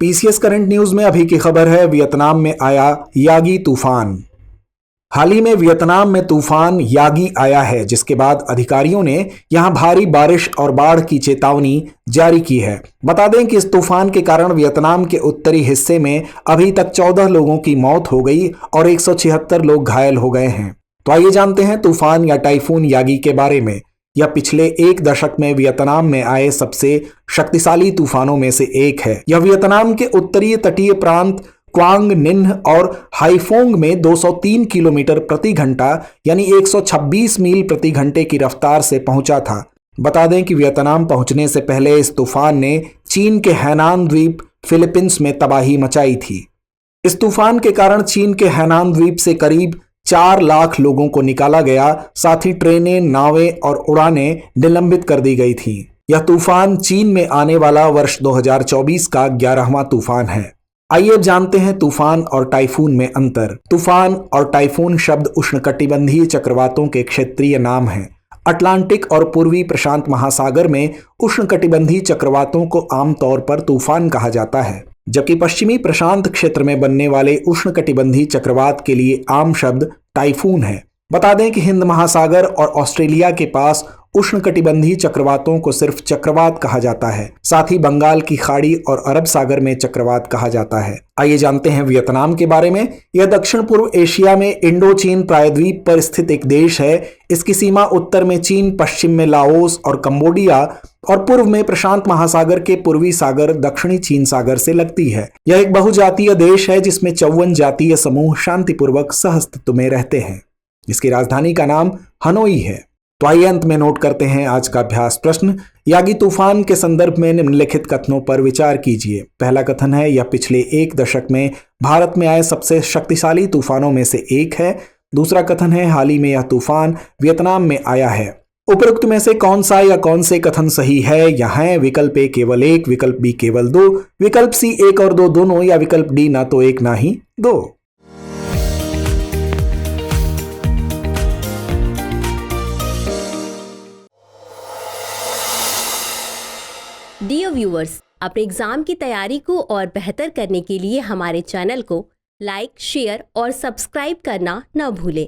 PCS current news में अभी की खबर है, वियतनाम में आया यागी तूफान। हाल ही में वियतनाम में तूफान यागी आया है, जिसके बाद अधिकारियों ने यहां भारी बारिश और बाढ़ की चेतावनी जारी की है। बता दें कि इस तूफान के कारण वियतनाम के उत्तरी हिस्से में अभी तक 14 लोगों की मौत हो गई और 176 लोग घायल हो गए हैं। तो आइए जानते हैं तूफान या टाइफून यागी के बारे में। यह पिछले एक दशक में वियतनाम में आए सबसे शक्तिशाली तूफानों में से एक है। यह वियतनाम के उत्तरीय तटीय प्रांत क्वांग निन्ह और हाइफोंग में 203 किलोमीटर प्रति घंटा यानी 126 मील प्रति घंटे की रफ्तार से पहुंचा था। बता दें कि वियतनाम पहुंचने से पहले इस तूफान ने चीन के हैनान द्वीप फिलीपींस में तबाही मचाई थी। इस तूफान के कारण चीन के हैनान द्वीप से करीब 4 लाख लोगों को निकाला गया, साथ ही ट्रेनें, नावें और उड़ानें निलंबित कर दी गई थीं। यह तूफान चीन में आने वाला वर्ष 2024 का 11वां तूफान है। आइए अब जानते हैं तूफान और टाइफून में अंतर। तूफान और टाइफून शब्द उष्णकटिबंधीय चक्रवातों के क्षेत्रीय नाम हैं। अटलांटिक और पूर्वी प्रशांत महासागर में उष्णकटिबंधीय चक्रवातों को आमतौर पर तूफान कहा जाता है, जबकि पश्चिमी प्रशांत क्षेत्र में बनने वाले उष्णकटिबंधीय चक्रवात के लिए आम शब्द टाइफून है। बता दें कि हिंद महासागर और ऑस्ट्रेलिया के पास उष्णकटिबंधीय चक्रवातों को सिर्फ चक्रवात कहा जाता है, साथ ही बंगाल की खाड़ी और अरब सागर में चक्रवात कहा जाता है। आइए जानते हैं वियतनाम के बारे में। यह दक्षिण पूर्व एशिया में इंडो चीन प्रायद्वीप पर स्थित एक देश है। इसकी सीमा उत्तर में चीन, पश्चिम में लाओस और कंबोडिया और पूर्व में प्रशांत महासागर के पूर्वी सागर दक्षिणी चीन सागर से लगती है। यह एक बहुजातीय देश है जिसमें 54 जातीय समूह शांतिपूर्वक सहअस्तित्व में रहते हैं। इसकी राजधानी का नाम हनोई है। तो आइए अंत में नोट करते हैं आज का अभ्यास प्रश्न। यागी तूफान के संदर्भ में निम्नलिखित कथनों पर विचार कीजिए। पहला कथन है, यह पिछले एक दशक में भारत में आए सबसे शक्तिशाली तूफानों में से एक है। दूसरा कथन है, हाल ही में यह तूफान वियतनाम में आया है। उपरोक्त में से कौन सा या कौन से कथन सही है? यहाँ विकल्प ए केवल 1, विकल्प बी केवल 2, विकल्प सी 1 और 2 दोनों, या विकल्प डी ना तो 1 ना ही 2। डियर व्यूअर्स, अपने एग्जाम की तैयारी को और बेहतर करने के लिए हमारे चैनल को लाइक, शेयर और सब्सक्राइब करना न भूलें।